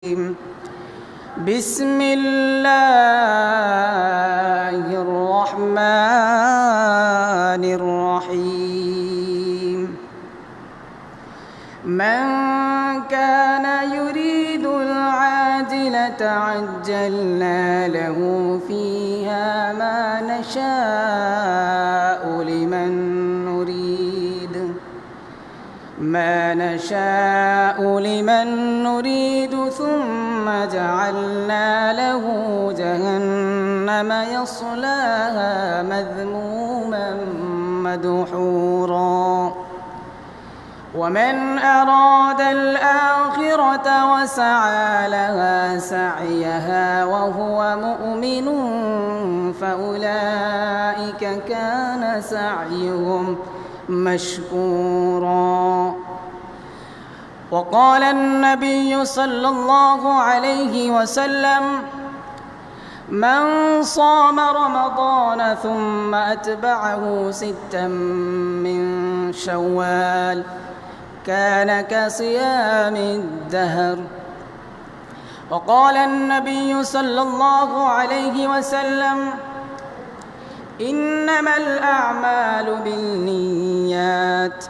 بسم الله الرحمن الرحيم من كان يريد العاجلة عجلنا له فيها ما نشاء لمن نريد ثم جعلنا له جهنم يصلاها مذموما مدحورا ومن أراد الآخرة وسعى لها سعيها وهو مؤمن فأولئك كان سعيهم مشكورا وقال النبي صلى الله عليه وسلم من صام رمضان ثم أتبعه ستا من شوال كان كصيام الدهر وقال النبي صلى الله عليه وسلم إنما الأعمال بالنيات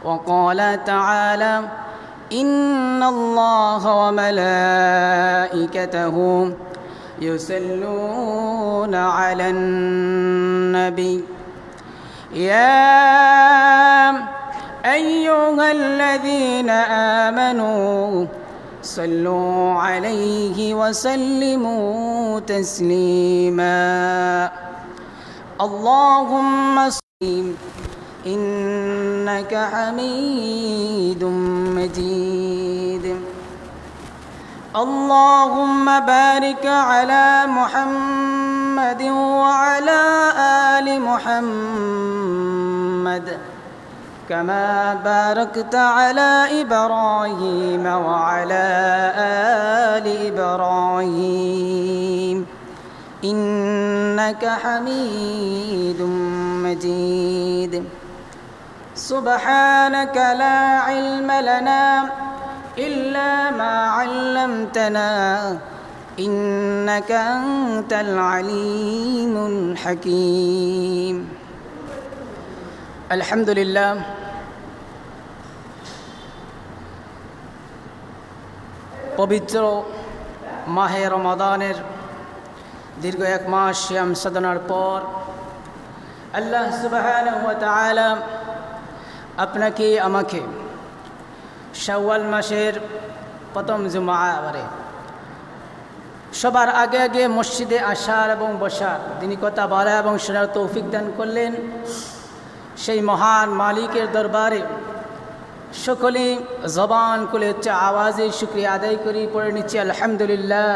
وقال تعالى إن الله وملائكته يصلون على النبي يا أيها الذين آمنوا صلوا عليه وسلموا تسليما اللهم صل إنك حميد مجيد اللهم بارك على محمد وعلى آل محمد كما باركت على إبراهيم وعلى آل إبراهيم إنك حميد مجيد سبحانك لا علم لنا إلا ما علمتنا إنك أنت العليم الحكيم الحمد لله পবিত্র মাহে রমাদানের দীর্ঘ এক মাস সিয়াম সাধনার পর আল্লাহ সুবহানাহু ওয়া তাআলা আপনাকে আমাকে শাওয়াল মাসের প্রথম জুমাবারে সবার আগে আগে মসজিদে আসার এবং বসার দিনী কথা বলা এবং শোনার তৌফিক দান করলেন সেই মহান মালিকের দরবারে সকলেই জবান খুলে উচ্চ আওয়াজে শুকরিয়া আদায় করি পড়ে নিচ্ছি আলহামদুলিল্লাহ।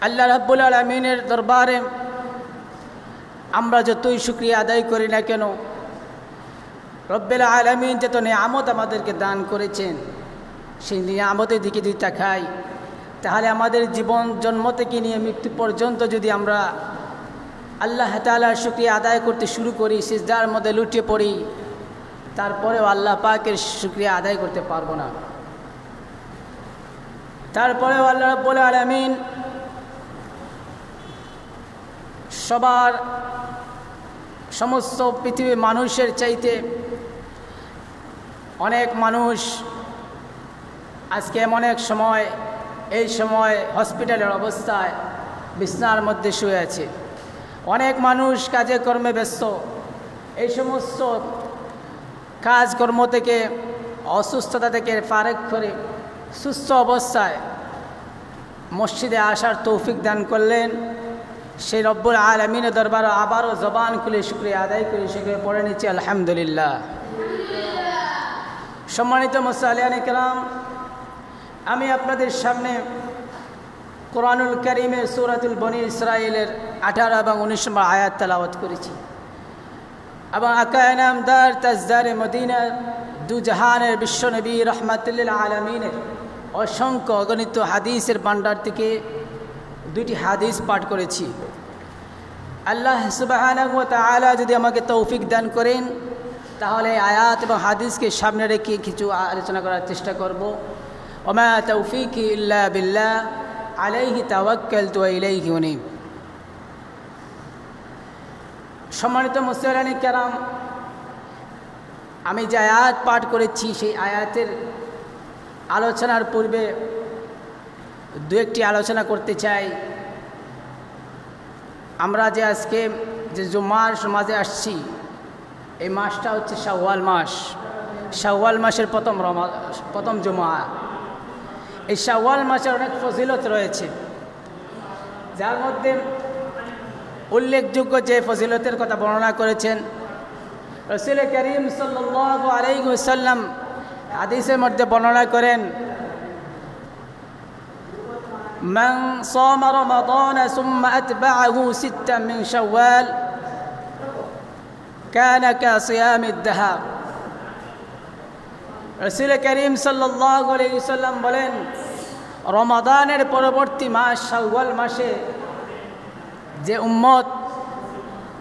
আল্লাহ রাব্বুল আলামিনের দরবারে আমরা যতই শুকরিয়া আদায় করি না কেন, রব্বুল আলামিন যত নিয়ামত আমাদেরকে দান করেছেন সেই নিয়ামতের দিকে যদি তাকাই তাহলে আমাদের জীবন জন্ম থেকে নিয়ে মৃত্যু পর্যন্ত যদি আমরা আল্লাহ তাআলার শুকরিয়া আদায় করতে শুরু করি, সিজদার মধ্যে লুটিয়ে পড়ি, তারপরেও আল্লাহ পাকের শুকরিয়া আদায় করতে পারবো না। তারপরেও আল্লাহ রাব্বুল আলামিন সবার সমস্ত পৃথিবীর মানুষের চাইতে অনেক মানুষ আজকে এমন এক সময়, এই সময় হসপিটালের অবস্থায় বিছানার মধ্যে শুয়ে আছে। অনেক মানুষ কাজে কর্মে ব্যস্ত, এই সমস্ত কাজকর্ম থেকে অসুস্থতা থেকে ফারেক করে সুস্থ অবস্থায় মসজিদে আসার তৌফিক দান করলেন সেই রব্বুল আলামিনের দরবারে আবারও জবান খুলে শুকরিয়া আদায় করে সেখানে পড়ে নিচ্ছি আলহামদুলিল্লাহ। সম্মানিত মুসল্লিয়ানে কেরাম, আমি আপনাদের সামনে কোরআনুল কারীমের সূরাতুল বনী ইসরাঈলের 18 এবং 19 নম্বর আয়াত তেলাওয়াত করেছি এবং আকায়ে নামদার তাজদারে মদিনার দু জাহানের বিশ্বনবী রাহমাতুল আলামিনের অসংখ্য অগণিত হাদিসের ভান্ডার থেকে দুটি হাদিস পাঠ করেছি। আল্লাহ সুবহানাহু ওয়া তাআলা যদি আমাকে তৌফিক দান করেন তাহলে আয়াত এবং হাদিসকে সামনে রেখে কিছু আলোচনা করার চেষ্টা করব। ওমা তৌফিকি ইল্লা বিল্লাহ আলাইহি তাওয়াক্কালতু ওয়া ইলাইহি উনীব। সম্মানিত মুসলিম কেরাম, আমি যে আয়াত পাঠ করেছি সেই আয়াতের আলোচনার পূর্বে দু একটি আলোচনা করতে চাই। আমরা যে আজকে যে জুমার সমাজে আসছি, এই মাসটা হচ্ছে শাওয়াল মাস। শাওয়াল মাসের প্রথম জুমা। এই শাওয়াল মাসের অনেক ফজিলত রয়েছে, যার মধ্যে উল্লেখযোগ্য যে ফজিলতের কথা বর্ণনা করেছেন রাসূল করিম সাল্লাল্লাহু আলাইহি ওয়াসাল্লাম হাদিসের মধ্যে বর্ণনা করেন, মান সামা রমাদান সুম্মা আতবাআহু সিত্তান মিন শাওয়াল কানা কাসিয়ামিদ দাহর। রাসূল করিম সাল্লাল্লাহু আলাইহি ওয়াসাল্লাম বলেন, রমাদানের পরবর্তী মাস শাওয়াল মাসে যে উম্মত,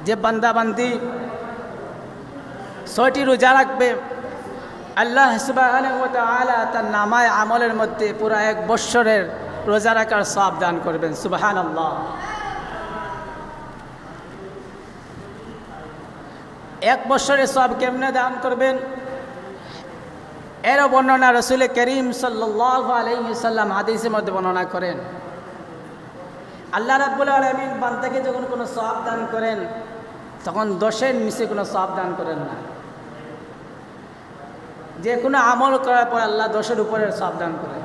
যে বান্দাবান্দি 6টি রোজা রাখবে, আল্লাহ সুবহানাহু ওয়া তাআলা তার নামায় আমলের মধ্যে পুরা 1 বৎসরের রোজা রাখার সওয়াব দান করবেন। সুবহানাল্লাহ। 1 বৎসরের সওয়াব কেমনে দান করবেন, এর বর্ণনা রাসূল করিম সাল্লাল্লাহু আলাইহি ওয়াসাল্লাম হাদিসের মধ্যে বর্ণনা করেন। আল্লাহ রাব্বুল আলামিন বান্দাকে যখন কোনো সওয়াব দান করেন, তখন 10-এর নিচে কোনো সওয়াব দান করেন না। যে কোনো আমল করার পর আল্লাহ 10-এর উপরের সওয়াব দান করেন।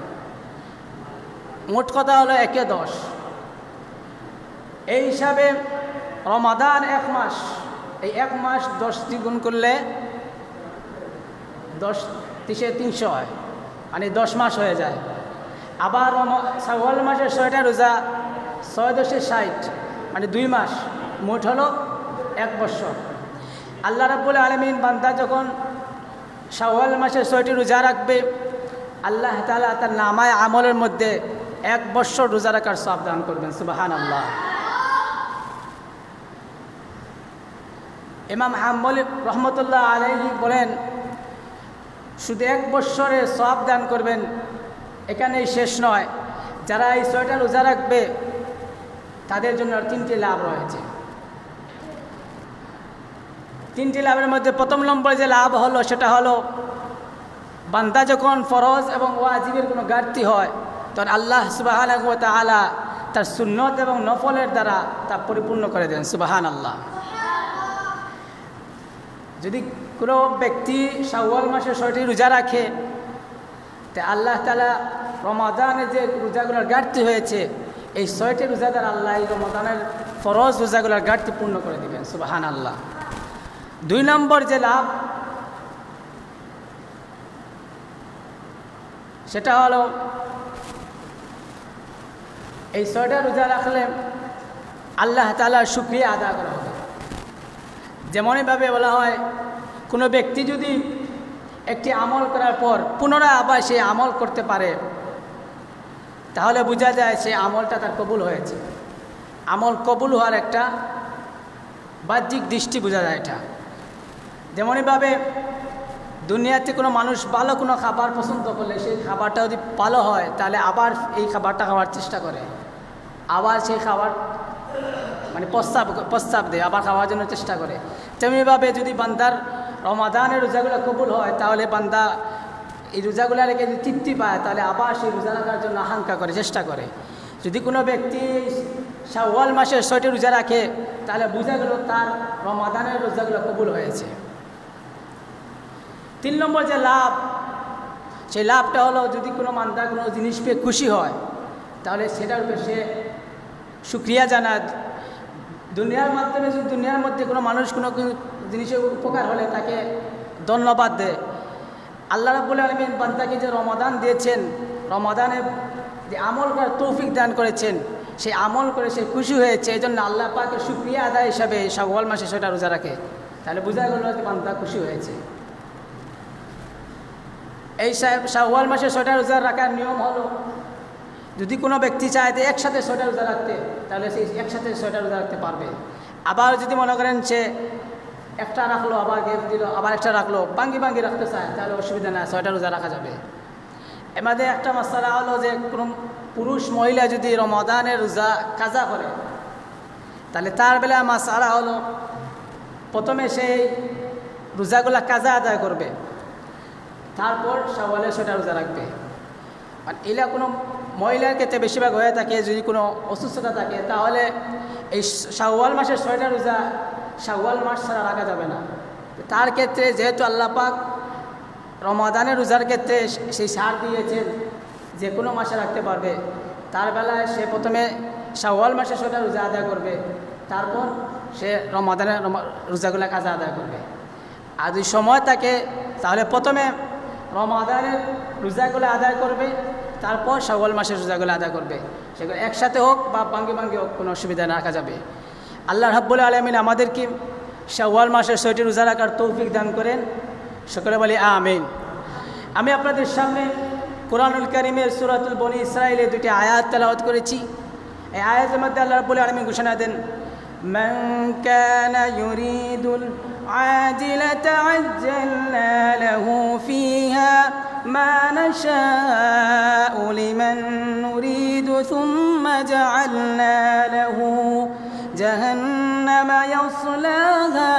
মোট কথা হলো 1-এ 10। এই হিসাবে রমাদান 1 মাস, এই 1 মাস 10 দ্বিগুণ করলে 10 × 300 হয়, মানে 10 মাস হয়ে যায়। আবার শাওয়াল মাসের 6টা রোজা, 6×10 = 60, মানে 2 মাস, মোট হলো 1 বৎসর। আল্লাহ রাব্বুল আলামিন বান্দা যখন শাওয়াল মাসের 6টি রোজা রাখবে, আল্লাহ তাআলা তার নামায় আমলের মধ্যে 1 বৎসর রোজা রাখার সওয়াব দান করবেন। সুবহানাল্লাহ। ইমাম হাম্বলী রহমতুল্লাহ আলাইহি বলেন, শুধু 1 বৎসরের সওয়াব দান করবেন, এখানেই শেষ নয়। যারা এই 6টা রোজা রাখবে তাদের জন্য 3টি লাভ রয়েছে। 3টি লাভের মধ্যে প্রথম নম্বরে যে লাভ হলো সেটা হলো, বান্দা যখন ফরজ এবং ওয়াজিবের কোনো ঘাটতি হয়, তখন আল্লাহ সুবহানাহু ওয়া তাআলা তার সুন্নত এবং নফলের দ্বারা তা পরিপূর্ণ করে দেন। সুবহানাল্লাহ। যদি কোনো ব্যক্তি শাওয়াল মাসে 6টি রোজা রাখে, তা আল্লাহ তাআলা রমাদানে যে রোজাগুলোর ঘাটতি হয়েছে, এই 6টি রোজা দ্বারা আল্লাহ এই রমাদানের ফরজ রোজাগুলোর ঘাটতি পূর্ণ করে দেবেন। সুবহানাল্লাহ। 2 নম্বর যে লাভ, সেটা হলো এই 6টা রোজা রাখলে আল্লাহ তাআলার শুকরিয়া আদায় করা হবে। যেমনইভাবে বলা হয়, কোনো ব্যক্তি যদি একটি আমল করার পর পুনরায় আবার সেই আমল করতে পারে, তাহলে বোঝা যায় সেই আমলটা তার কবুল হয়েছে। আমল কবুল হওয়ার একটা বাহ্যিক দৃষ্টি বোঝা যায় এটা। যেমনইভাবে দুনিয়াতে কোনো মানুষ ভালো কোনো খাবার পছন্দ করলে, সেই খাবারটা যদি ভালো হয়, তাহলে আবার এই খাবারটা খাওয়ার চেষ্টা করে, আবার সেই খাবার মানে প্রস্তাব দেয়, আবার খাওয়ার জন্য চেষ্টা করে। তেমনিভাবে যদি বান্দার রমাদানের রোজাগুলো কবুল হয়, তাহলে বান্দা এই রোজাগুলো রেখে যদি তৃপ্তি পায়, তাহলে আবার সেই রোজা রাখার জন্য আকাঙ্ক্ষা করে, চেষ্টা করে। যদি কোনো ব্যক্তি শাওয়াল মাসের 6টি রোজা রাখে, তাহলে বোঝা গেল তার রমাদানের রোজাগুলো কবুল হয়েছে। 3 নম্বর যে লাভ, সেই লাভটা হলো, যদি কোনো বান্দা কোনো জিনিস পেয়ে খুশি হয়, তাহলে সেটার উপরে সে শুকরিয়া জানায়। দুনিয়ার মাধ্যমে যদি দুনিয়ার মধ্যে কোনো মানুষ কোনো জিনিসের উপকার হলে তাকে ধন্যবাদ দেয়। আল্লাহ রাব্বুল আলামিন বান্দাকে যে রমাদান দিয়েছেন, রমাদানে যে আমল করার তৌফিক দান করেছেন, সেই আমল করে সে খুশি হয়েছে, এই জন্য আল্লাহ পাকের শুকরিয়া আদায় হিসাবে শাওয়াল মাসে 6টা রোজা রাখে। তাহলে বোঝা গেল যে বান্দা খুশি হয়েছে। এই শাওয়াল মাসে 6টা রোজা রাখার নিয়ম হলো, যদি কোনো ব্যক্তি চায় যে একসাথে 6টা রোজা রাখতে, তাহলে সেই একসাথে 6টা রোজা রাখতে পারবে। আবার যদি মনে করেন সে একটা রাখলো আবার গ্যাপ দিল, আবার একটা রাখলো, ভাঙ্গি রাখতে চায়, তাহলে অসুবিধা নাই, 6টা রোজা রাখা যাবে। এমাদের একটা মশলা হলো যে কোনো পুরুষ মহিলা যদি রমাদানের রোজা কাজা করে, তাহলে তার বেলা মাসালা হলো প্রথমে সেই রোজাগুলা কাজা আদায় করবে, তারপর শাওয়ালে 6টা রোজা রাখবে। আর এলা কোনো মহিলার ক্ষেত্রে বেশিরভাগ হয়ে থাকে, যদি কোনো অসুস্থতা থাকে তাহলে এই শাওয়াল মাসের 6টা রোজা শাওয়াল মাস ছাড়া রাখা যাবে না। তার ক্ষেত্রে যেহেতু আল্লাহ পাক রমাদানের রোজার ক্ষেত্রে সেই ছাড় দিয়েছেন, যে কোনো মাসে রাখতে পারবে, তার বেলায় সে প্রথমে শাওয়াল মাসে 6টা রোজা আদায় করবে, তারপর সে রমাদানের রোজাগুলো কাজা আদায় করবে। আর যদি সময় থাকে তাহলে প্রথমে রমাদানের রোজাগুলো আদায় করবে, তারপর শাওয়াল মাসের রোজাগুলো আদায় করবে। সেগুলো একসাথে হোক বা ভাঙ্গি হোক, কোনো অসুবিধা না, রাখা যাবে। আল্লাহ রাব্বুল আলামিন আমাদেরকে শাওয়াল মাসের 6টি রোজা রাখার তৌফিক দান করেন, সকলে বলি আমিন। আমি আপনাদের সামনে কোরআনুল কারীমের সূরাতুল বনী ইসরাঈলের 2টি আয়াত তেলাওয়াত করেছি। এই আয়াতের মধ্যে আল্লাহ রাব্বুল আলামিন ঘোষণা দেন, মান কানা ইউরিদুল আজিলাতা আজ্জালনা লাহু ফিহা মা নাশাউ লিমান নুরিদু সুম্মা জাআলনা লাহু জাহান্নামা ইয়াসলাহা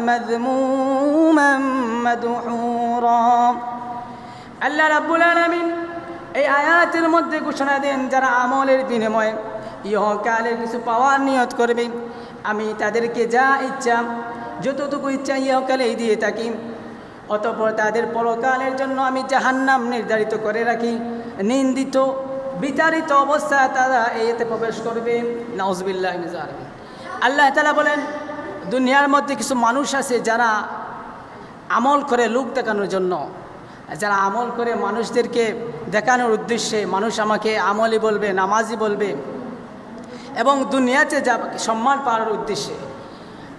মাযমুমান মাদহুরা। আল্লাহ রাব্বুল আলামিন এই আয়াতের মধ্যে ঘোষণা দেন, যারা আমলের বিনিময়ে ইহকালের কিছু পাওয়ার নিয়ত করবে, আমি তাদেরকে যা ইচ্ছা, যতটুকু ইচ্ছা ইহকালেই দিয়ে থাকি, অতঃপর তাদের পরকালের জন্য আমি জাহান্নাম নির্ধারিত করে রাখি। নিন্দিত বিতাড়িত অবস্থায় তারা এতে প্রবেশ করবে। নাউজুবিল্লাহি মিন যালিক। আল্লাহ তাআলা বলেন, দুনিয়ার মধ্যে কিছু মানুষ আছে যারা আমল করে লোক দেখানোর জন্য, যারা আমল করে মানুষদেরকে দেখানোর উদ্দেশ্যে, মানুষ আমাকে আমলি বলবে, নামাজি বলবে, এবং দুনিয়াতে যা সম্মান পাওয়ার উদ্দেশ্যে।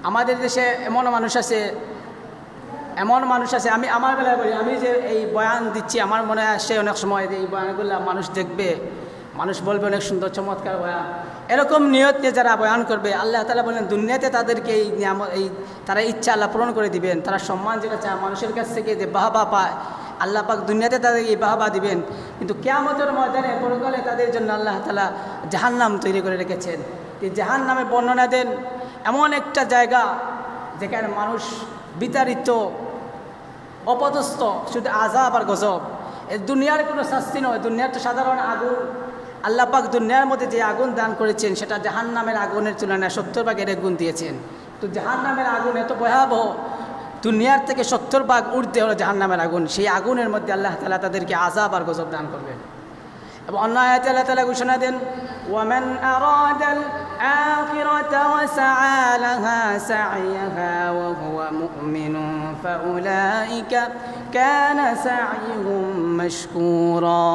আমাদের দেশে এমন মানুষ আছে, আমি আমার বেলায় বলি, আমি যে এই বয়ান দিচ্ছি, আমার মনে আসে অনেক সময় যে এই বয়ানগুলো মানুষ দেখবে, মানুষ বলবে অনেক সুন্দর চমৎকার বয়ান, এরকম নিয়ত নিয়ে যারা বয়ান করবে, আল্লাহ তাআলা বলেন দুনিয়াতে তাদেরকে এই তারা ইচ্ছা আল্লাহ পূরণ করে দিবেন। তারা সম্মান যেটা চায় মানুষের কাছ থেকে যে বাহবা পায়, আল্লাহ পাক দুনিয়াতে তাদেরকে এই বাহবা দিবেন, কিন্তু কিয়ামতের ময়দানে পরকালে তাদের জন্য আল্লাহ তাআলা জাহান্নাম তৈরি করে রেখেছেন। এই জাহান্নামের বর্ণনা দেন, এমন একটা জায়গা যেখানে মানুষ বিতাড়িত, অপদস্থ, শুধু আযাব আর গজব। এই দুনিয়ার কোনো শাস্তি নয়, দুনিয়ার তো সাধারণ আগুন। আল্লাহ পাক দুনিয়ার মধ্যে যে আগুন দান করেছেন, সেটা জাহান্নামের আগুনের তুলনায় 70 ভাগের গুণ দিয়েছেন। তো জাহান্নামের আগুন এত ভয়াবহ, দুনিয়ার থেকে 70 ভাগ ঊর্ধ্বে হলো জাহান্নামের আগুন। সেই আগুনের মধ্যে আল্লাহ তাআলা তাদেরকে আযাব আর গজব দান করবেন। এবং অন্য আয়াতে আল্লাহ তাআলা ঘোষণা দেন, ওয়ামান আরাদাল আখিরাতা ওয়া সাআ লাহা সা'য়াহা ওয়া হুয়া মুমিনুন ফাউলাইকা কানা সা'য়ুহুম মাশকুরা।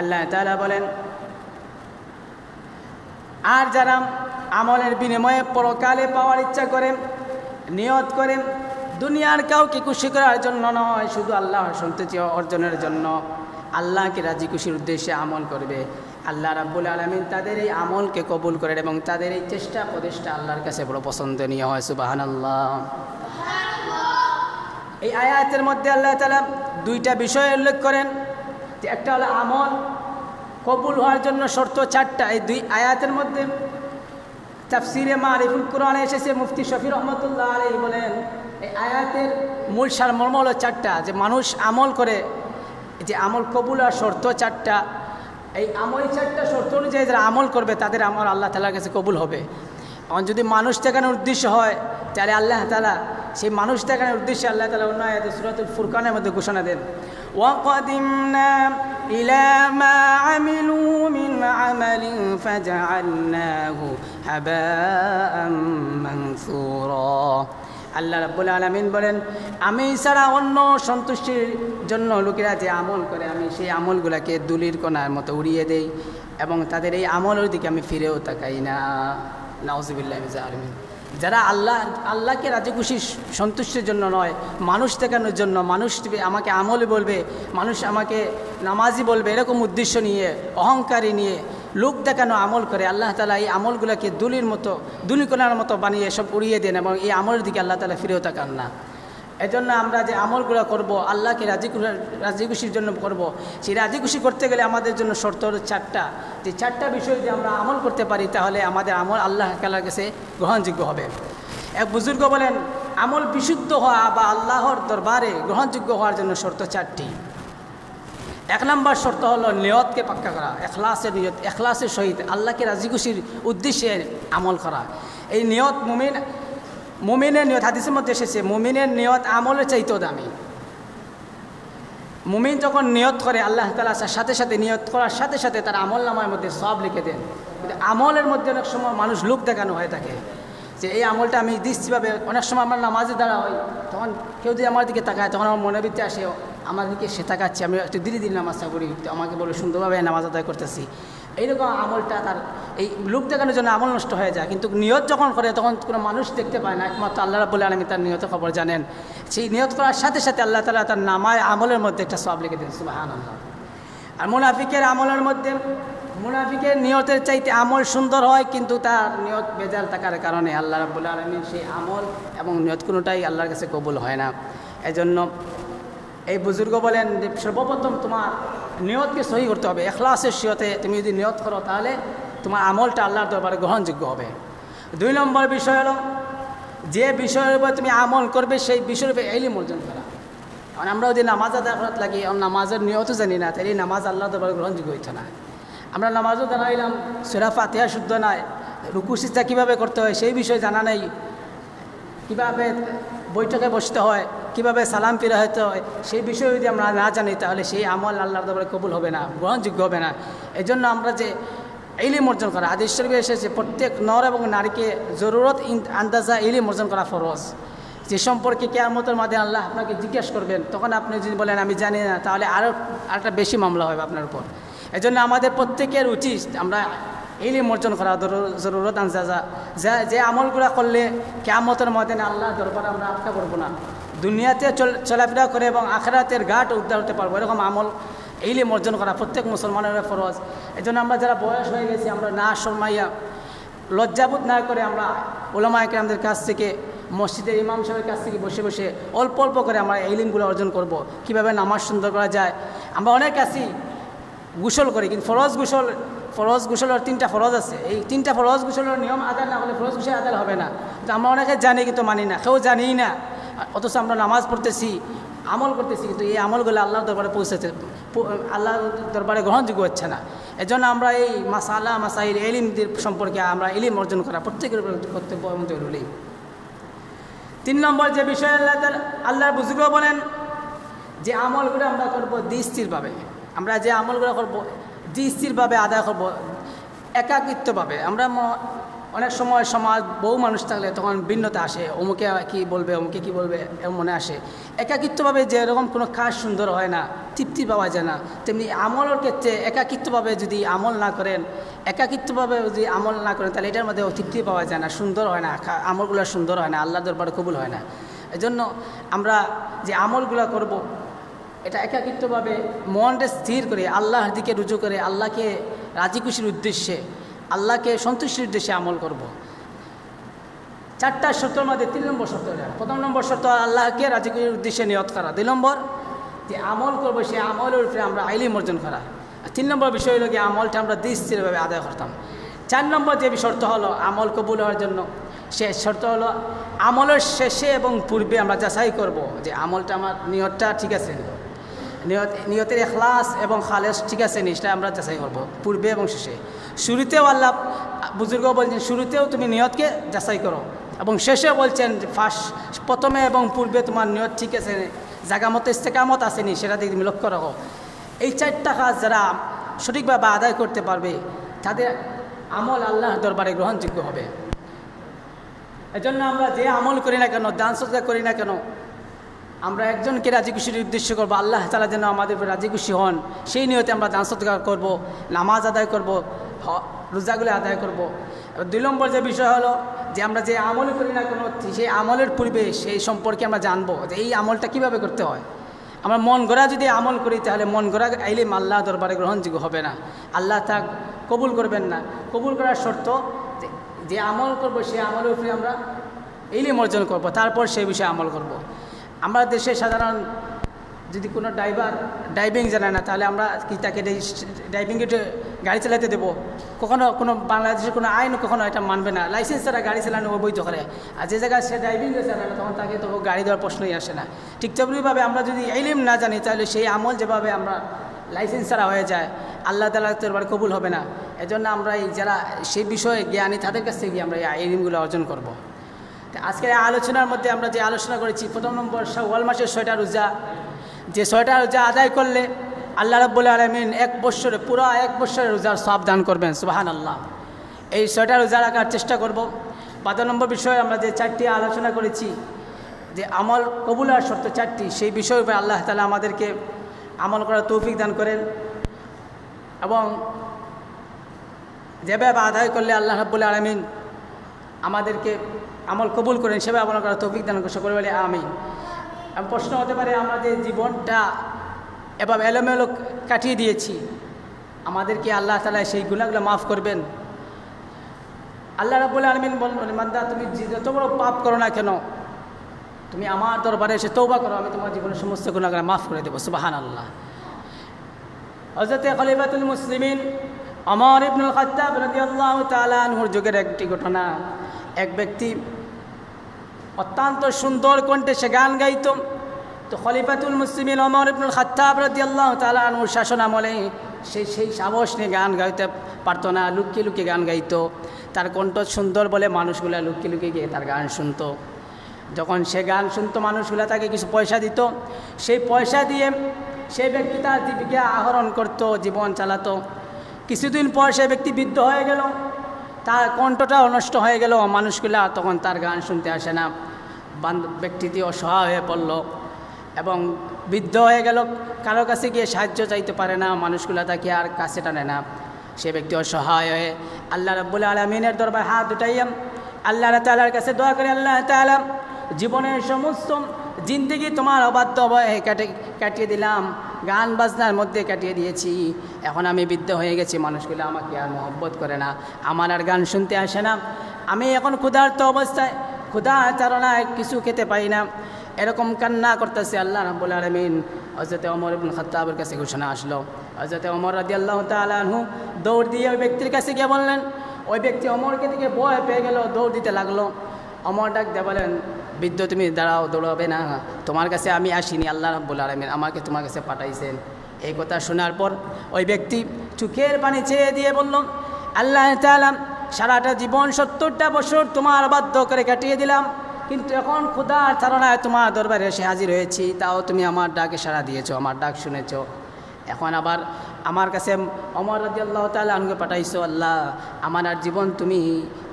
আল্লাহ তাআলা বলেন, আর যারা আমলের বিনিময়ে পরকালে পাওয়ার ইচ্ছা করেন, নিয়ত করেন, দুনিয়ার কাউকে খুশি করার জন্য নয়, শুধু আল্লাহর সন্তুষ্টি অর্জনের জন্য, আল্লাহকে রাজি খুশির উদ্দেশ্যে আমল করবে, আল্লাহ রাব্বুল আলামিন তাদের এই আমলকে কবুল করেন এবং তাদের এই চেষ্টা প্রচেষ্টা আল্লাহর কাছে বড় পছন্দনীয় হয়। সুবহানাল্লাহ। এই আয়াতের মধ্যে আল্লাহ তাআলা 2টা বিষয় উল্লেখ করেন, যে একটা হলো আমল কবুল হওয়ার জন্য শর্ত 4টা। এই 2 আয়াতের মধ্যে তাফসিরে মারিফুল কুরআনে এসেছে, মুফতি শফি রহমাতুল্লাহ আলাইহি বলেন, এই আয়াতের মূল সারমর্ম হলো 4টা, যে মানুষ আমল করে, যে আমল কবুল হওয়ার শর্ত 4টা। এই আমল 4টা শর্ত অনুযায়ী যারা আমল করবে তাদের আমল আল্লাহ তাআলার কাছে কবুল হবে। এখন যদি মানুষ দেখানোর উদ্দেশ্য হয়, তাহলে আল্লাহ তাআলা সেই মানুষ দেখানোর উদ্দেশ্যে আল্লাহ তাআলা অন্য আয়াতে সূরাতুল ফুরকানের মধ্যে ঘোষণা দেন, ওয়াকাদিমনা ইলা মা আমিলু মিন আমালিন ফাজআলনাহু হাবাআম মানসুরা। আল্লাহ রাব্বুল আলামিন বলেন, আমি ছাড়া অন্য সন্তুষ্টির জন্য লোকেরা যে আমল করে, আমি সেই আমলগুলোকে দুলির কণার মতো উড়িয়ে দেই এবং তাদের এই আমলের দিকে আমি ফিরেও তাকাই না। নাউজুবিল্লাহি মিন যালিক। যারা আল্লাহকে রাজি খুশি সন্তুষ্টির জন্য নয়, মানুষ দেখানোর জন্য, মানুষ আমাকে আমল বলবে, মানুষ আমাকে নামাজি বলবে, এরকম উদ্দেশ্য নিয়ে, অহংকারী নিয়ে লোক দেখানো আমল করে, আল্লাহ তাআলা এই আমলগুলোকে দুলিকোনার মতো বানিয়ে সব উড়িয়ে দেন এবং এই আমলের দিকে আল্লাহ তাআলা ফিরেও তাকান না। এজন্য আমরা যে আমলগুলো করব আল্লাহকে রাজি খুশির জন্য করব, সেই রাজি খুশি করতে গেলে আমাদের জন্য শর্ত হলো 4টা। যে 4টা বিষয় যদি আমরা আমল করতে পারি তাহলে আমাদের আমল আল্লাহ তাআলার কাছে গ্রহণযোগ্য হবে। এক বুজুর্গ বলেন, আমল বিশুদ্ধ হওয়া বা আল্লাহর দরবারে গ্রহণযোগ্য হওয়ার জন্য শর্ত 4টি। 1 নম্বর শর্ত হলো নিয়তকে পাক্কা করা, এখলাসের নিয়ত, এখলাসের সহিত আল্লাহকে রাজি খুশির উদ্দেশ্যে আমল করা। এই নিয়ত মুমিনের নিয়ত, হাদিসের মধ্যে এসেছে মুমিনের নিয়ত আমলের চাইতেও দামি। মুমিন যখন নিয়ত করে আল্লাহ তাআলা সাথে সাথে নিয়ত করার সাথে সাথে তার আমল নামার মধ্যে সব লিখে দেন। কিন্তু আমলের মধ্যে অনেক সময় মানুষ লোক দেখানো হয়ে থাকে যে এই আমলটা আমি দিচ্ছিভাবে। অনেক সময় আমার নামাজে দাঁড়া হয়, তখন কেউ যদি আমার দিকে তাকায় তখন আমার মনের ভিতরে আসে আমার দিকে সে তাকাচ্ছে, আমি একটু ধীরে ধীরে নামাজটা করি, আমাকে বলে সুন্দরভাবে নামাজ আদায় করতেছি। এইরকম আমলটা তার এই লোক দেখানোর জন্য আমল নষ্ট হয়ে যায়। কিন্তু নিয়ত যখন করে তখন কোনো মানুষ দেখতে পায় না, একমাত্র আল্লাহ রাব্বুল আলামিন তার নিয়ত খবর জানেন। সেই নিয়ত করার সাথে সাথে আল্লাহ তাআলা তার নামায় আমলের মধ্যে একটা সওয়াব লিখে দেন, সুবহানাল্লাহ। আর মুনাফিকের আমলের মধ্যে, মুনাফিকের নিয়তের চাইতে আমল সুন্দর হয় কিন্তু তার নিয়ত বেজাল থাকার কারণে আল্লাহ রাব্বুল আলামিন সেই আমল এবং নিয়ত কোনোটাই আল্লাহর কাছে কবুল হয় না। এজন্য এই বুজুর্গ বলেন যে সর্বপ্রথম তোমার নিয়তকে সহি করতে হবে। এখলাসের সিয়তে তুমি যদি নিয়ত করো তাহলে তোমার আমলটা আল্লাহর দরবারে গ্রহণযোগ্য হবে। 2 নম্বর বিষয় হলো যে বিষয়ের উপর তুমি আমল করবে সেই বিষয়ের উপর ইলম অর্জন করা। কারণ আমরা যদি নামাজ আদায় করার লাগি নামাজের নিয়তও জানি না, তাহলে নামাজ আল্লাহর দরবারে গ্রহণযোগ্য হইতো না। আমরা নামাজও দাঁড়াইলাম, সূরা ফাতিহা শুদ্ধ নাই, রুকু সিজদা কীভাবে করতে হয় সেই বিষয়ে জানা নেই, কীভাবে বৈঠকে বসতে হয়, কীভাবে সালাম ফিরাতে হয় সেই বিষয়ে যদি আমরা না জানি তাহলে সেই আমল আল্লাহর দরবারে কবুল হবে না, গ্রহণযোগ্য হবে না। এই জন্য আমরা যে ইলম অর্জন করা, হাদিস শরীফে এসেছে প্রত্যেক নর এবং নারীকে জরুরত আন্দাজা ইলম অর্জন করা ফরজ। যে সম্পর্কে কিয়ামতের মাঝে আল্লাহ আপনাকে জিজ্ঞেস করবেন, তখন আপনি যদি বলেন আমি জানি না, তাহলে আরেকটা বেশি মামলা হবে আপনার উপর। এই জন্য আমাদের প্রত্যেকের উচিত আমরা ইলম অর্জন করা জরুরত আন্দাজা, যে আমলগুলো করলে কিয়ামতের ময়দানে আল্লাহ দরবারে আমরা আটকা পড়ব না, দুনিয়াতে চলাফেরা করে এবং আখিরাতের ঘাট উদ্ধার হতে পারবো, এরকম আমল ইলম অর্জন করা প্রত্যেক মুসলমানের ফরজ। এই জন্য আমরা যারা বয়স হয়ে গেছি আমরা না শর্মাইয়া লজ্জাবোধ না করে আমরা উলামায়ে কেরামদের কাছ থেকে, মসজিদের ইমাম সাহেবের কাছ থেকে বসে বসে অল্প অল্প করে আমরা ইলমগুলো অর্জন করব। কীভাবে নামাজ সুন্দর করা যায়। আমরা অনেক আছি গোসল করি কিন্তু ফরজ গোসলের 3টা ফরজ আছে, এই 3টা ফরজ গোসলের নিয়ম আদায় না হলে ফরজ গোসল আদায় হবে না। কিন্তু আমরা অনেকে জানি কিন্তু মানি না, কেউ জানি না, অথচ আমরা নামাজ পড়তেছি, আমল করতেছি, কিন্তু এই আমলগুলো আল্লাহর দরবারে পৌঁছেছে, আল্লাহর দরবারে গ্রহণযোগ্য হচ্ছে না। এজন্য আমরা এই মাসাইল ইলমদের সম্পর্কে আমরা ইলম অর্জন করা প্রত্যেকের কর্তব্য এবং জরুরি। 3 নম্বর যে বিষয় আল্লাহর বুজুর্গ বলেন যে আমলগুলো আমরা করবো স্থিরভাবে, আমরা যে আমলগুলো করবো স্থিরভাবে আদায় করবো, একাকিত্বভাবে। আমরা অনেক সময় সমাজ বহু মানুষ থাকলে তখন ভিন্নতা আসে, অমুকে কি বলবে এমন মনে আসে। একাকিত্বভাবে যে এরকম কোনো কাজ সুন্দর হয় না, তৃপ্তি পাওয়া যায় না, তেমনি আমলের ক্ষেত্রে একাকিত্বভাবে যদি আমল না করেন, তাহলে এটার মধ্যে তৃপ্তি পাওয়া যায় না, সুন্দর হয় না, আমলগুলো সুন্দর হয় না, আল্লাহর দরবারে কবুল হয় না। এজন্য আমরা যে আমলগুলো করব এটা একাকিত্বভাবে মনটা স্থির করে আল্লাহর দিকে রুজু করে আল্লাহকে রাজি খুশির উদ্দেশ্যে, আল্লাহকে সন্তুষ্টির উদ্দেশ্যে আমল করব। 4টা শর্তের মধ্যে 3 নম্বর শর্ত। 1 নম্বর শর্ত আল্লাহকে রাজি খুশির উদ্দেশ্যে নিয়ত করা। 2 নম্বর যে আমল করবো সেই আমলের উপরে আমরা ইলম অর্জন করা। 3 নম্বর বিষয় হলো গিয়ে আমলটা আমরা স্থিরভাবে আদায় করতাম। 4 নম্বর যে শর্ত হলো আমল কবুল হওয়ার জন্য, সে শর্ত হলো আমলের শেষে এবং পূর্বে আমরা যাচাই করব যে আমলটা আমার নিয়তটা ঠিক আছে, নিয়তের এখলাস এবং খালেস ঠিক আছে নি, সেটা আমরা যাচাই করব পূর্বে এবং শেষে। শুরুতেও আল্লাহ বুজুর্গ বলছেন শুরুতেও তুমি নিয়তকে যাচাই করো, এবং শেষে বলছেন প্রথমে এবং পূর্বে তোমার নিয়ত ঠিক আছে, জায়গা মতো ইস্তেকামত আসেনি, সেটা দিকে তুমি লক্ষ্য রাখো। এই 4টা কাজ যারা সঠিকভাবে আদায় করতে পারবে তাদের আমল আল্লাহর দরবারে গ্রহণযোগ্য হবে। এজন্য আমরা যে আমল করি না কেন, দান সদকা করি না কেন, আমরা একজনকে রাজি খুশির উদ্দেশ্য করবো, আল্লাহ তাআলা যেন আমাদের উপর রাজি খুশি হন সেই নিয়তে আমরা দান সদকা করব, নামাজ আদায় করব, রোজাগুলো আদায় করব। 2 নম্বর যে বিষয় হলো যে আমরা যে আমল করি না কেন সেই আমলের পূর্বে সেই সম্পর্কে আমরা জানবো যে এই আমলটা কিভাবে করতে হয়। আমরা মন গড়া যদি আমল করি তাহলে মন গড়া ইলম আল্লাহ দরবারে গ্রহণযোগ্য হবে না, আল্লাহ তা কবুল করবেন না। কবুল করার শর্ত যে আমল করব সেই আমলের উপরে আমরা ইলম অর্জন করব, তারপর সেই বিষয়ে আমল করব। আমরা দেশে সাধারণ যদি কোনো ড্রাইভিং জানে না, তাহলে আমরা কি তাকে ড্রাইভিংয়ে গাড়ি চালাতে দেবো? কখনো কোনো বাংলাদেশের কোনো আইন কখনো এটা মানবে না, লাইসেন্স ছাড়া গাড়ি চালানো বৈধ করে। আর যে জায়গায় সে ড্রাইভিং জানে না, তখন তাকে তো গাড়ি দেওয়ার প্রশ্নই আসে না। ঠিক তেমনিভাবে আমরা যদি ইলম না জানি, তাহলে সেই আমল যেভাবে আমরা লাইসেন্স ছাড়া হয়ে যায়, আল্লাহ তাআলা দরবারে কবুল হবে না। এজন্য আমরা যারা সেই বিষয়ে জ্ঞানী, তাদের কাছ থেকে আমরা এই ইলমগুলো অর্জন করব। আজকের আলোচনার মধ্যে আমরা যে আলোচনা করেছি, প্রথম নম্বর শাওয়াল মাসের 6টা রোজা, যে 6টা রোজা আদায় করলে আল্লাহ রাব্বুল আলামিন পুরো এক বছরের রোজার সওয়াব দান করবেন, সুবহানাল্লাহ। এই 6টা রোজা রাখার চেষ্টা করব। 5 নম্বর বিষয়ে আমরা যে 4টি আলোচনা করেছি, যে আমল কবুলের শর্ত 4টি, সেই বিষয়ের উপরে আল্লাহ তাআলা আমাদেরকে আমল করার তৌফিক দান করেন, এবং যেভাবে আদায় করলে আল্লাহ রাব্বুল আলামিন আমাদেরকে আমল কবুল করেন, সেভাবে আমল করার তৌফিক দান করেন, সকলে বলে আমিন। প্রশ্ন হতে পারে, আমাদের জীবনটা এভাবে এলোমেলো কাটিয়ে দিয়েছি, আমাদেরকে আল্লাহ তাআলা সেই গুনাহগুলো মাফ করবেন? আল্লাহ রাব্বুল আলামিন বলেন, বান্দা তুমি যত বড় পাপ করো না কেন, তুমি আমার দরবারে এসে তওবা করো, আমি তোমার জীবনের সমস্ত গুনাহগুলো মাফ করে দেবো, সুবহানাল্লাহ। হযরত খলিফাতুল মুসলিমিন ওমর ইবনুল খাত্তাব রাদিয়াল্লাহু তাআলা আনহুর যুগের একটি ঘটনা। এক ব্যক্তি অত্যন্ত সুন্দর কণ্ঠে সে গান গাইত। তো খলিফাতুল মুসলিমিন ওমর ইবনুল খাত্তাব রাদিয়াল্লাহু তাআলা আনহুর শাসন আমলে সেই সাহস নিয়ে গান গাইতে পারতো না, লুকিয়ে লুকিয়ে গান গাইতো। তার কণ্ঠ সুন্দর বলে মানুষগুলা লুকিয়ে লুকিয়ে গিয়ে তার গান শুনতো। যখন সে গান শুনতো, মানুষগুলা তাকে কিছু পয়সা দিত। সেই পয়সা দিয়ে সেই ব্যক্তি তার জীবিকা আহরণ করত, জীবন চালাতো। কিছুদিন পর সে ব্যক্তি বৃদ্ধ হয়ে গেল, তার কণ্ঠটাও নষ্ট হয়ে গেল, মানুষগুলা তখন তার গান শুনতে আসে না। ব্যক্তিটি অসহায় হয়ে পড়ল এবং বৃদ্ধ হয়ে গেল, কারো কাছে গিয়ে সাহায্য চাইতে পারে না, মানুষগুলা তাকে আর কাছে টানে না। সে ব্যক্তি অসহায় হয়ে আল্লাহ রাব্বুল আলামিনের দরবারে হাত উঠাইয়া আল্লাহ তাআলার কাছে দোয়া করে, আল্লাহ তাআলা জীবনের সমস্ত জিন্দেগি তোমার অবাধ্য হয়ে কাটিয়ে দিলাম, গান বাজনার মধ্যে কাটিয়ে দিয়েছি। এখন আমি বৃদ্ধ হয়ে গেছি, মানুষগুলো আমাকে আর মহব্বত করে না, আমার আর গান শুনতে আসে না। আমি এখন ক্ষুধার্ত অবস্থায়, ক্ষুধা তাড়নায় কিছু খেতে পাই না, এরকম কান্না করতেছে। আল্লাহ রাব্বুল আলামিন হযরত ওমর ইবনে খাত্তাবের কাছে ঘোষণা আসলো। হযরত ওমর রাদিয়াল্লাহু তাআলা আনহু দৌড় দিয়ে ওই ব্যক্তির কাছে গিয়ে বললেন। ওই ব্যক্তি ওমরকে দিকে ভয় পেয়ে গেল, দৌড় দিতে লাগলো। ওমর ডাক দিয়ে বলেন, বৃদ্ধ তুমি দাঁড়াও, দৌড়াবে না, তোমার কাছে আমি আসিনি, আল্লাহ রাব্বুল আলামিন আমাকে তোমার কাছে পাঠাইছেন। এই কথা শোনার পর ওই ব্যক্তি চোখের পানি ছেড়ে দিয়ে বলল, আল্লাহ তাআলা সারাটা জীবন 70টা বছর তোমার বাধ্য করে কাটিয়ে দিলাম, কিন্তু এখন ক্ষুধার তাড়নায় তোমার দরবারে এসে হাজির হয়েছি, তাও তুমি আমার ডাকে সাড়া দিয়েছো, আমার ডাক শুনেছো। এখন আবার আমার কাছে ওমর রাদিয়াল্লাহু তাআলা আনহুকে পাঠাইছো। আল্লাহ আমার আর জীবন, তুমি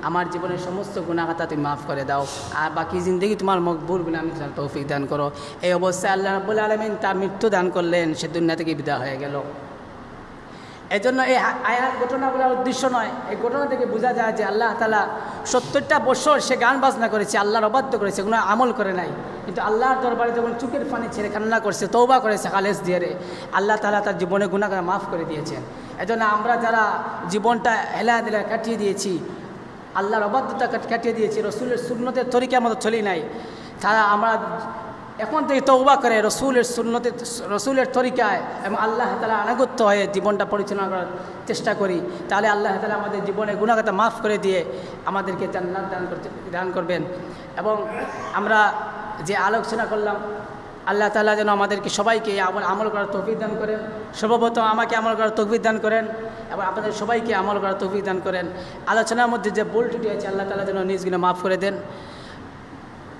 আমার জীবনের সমস্ত গুনাহগাতা তুমি মাফ করে দাও, আর বাকি জিন্দগি তোমার মকবুল গুনাহ আমি তৌফিক দান করো। এই অবস্থায় আল্লাহ রাব্বুল আলামিন তার মৃত্যু দান করলেন, সে দুনিয়া থেকে বিদায় হয়ে গেল। এই জন্য এই আয়াত ঘটনাগুলোর উদ্দেশ্য নয়, এই ঘটনা থেকে বোঝা যায় যে আল্লাহ তাআলা 70টা বছর সে গান বাজনা করেছে, আল্লাহর অবাধ্য করেছে, কোনো আমল করে নাই, কিন্তু আল্লাহর দরবারে যখন চোখের পানি ছেড়ে কান্না করছে, তওবা করেছে খালেস দিয়ে, আল্লাহ তাআলা তার জীবনে গুনাহ মাফ করে দিয়েছেন। এই জন্য আমরা যারা জীবনটা হেলাধুলা কাটিয়ে দিয়েছি, আল্লাহর অবাধ্যতা কাটিয়ে দিয়েছি, রসুলের সুন্নতের তরিকার মতো চলি নাই, তারা আমরা এখন থেকে তওবা করে রসুলের তরিকায় এবং আল্লাহ তাআলা আনুগত্য হয়ে জীবনটা পরিচালনা করার চেষ্টা করি, তাহলে আল্লাহ তাআলা আমাদের জীবনে গুনাহগাতা মাফ করে দিয়ে আমাদেরকে জান্নাত দান করবেন। এবং আমরা যে আলোচনা করলাম, আল্লাহ তাআলা যেন আমাদেরকে সবাইকে আমল করার তৌফিক দান করেন। সর্বপ্রথম আমাকে আমল করার তৌফিক দান করেন এবং আপনাদের সবাইকে আমল করার তৌফিক দান করেন। আলোচনার মধ্যে যে ভুল ত্রুটি আছে, আল্লাহ তাআলা যেন নিজ গুনাহ মাফ করে দেন।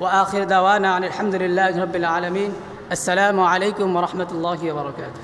وآخر دعوانا عن الحمد لله رب العالمين. السلام عليكم ورحمة الله وبركاته.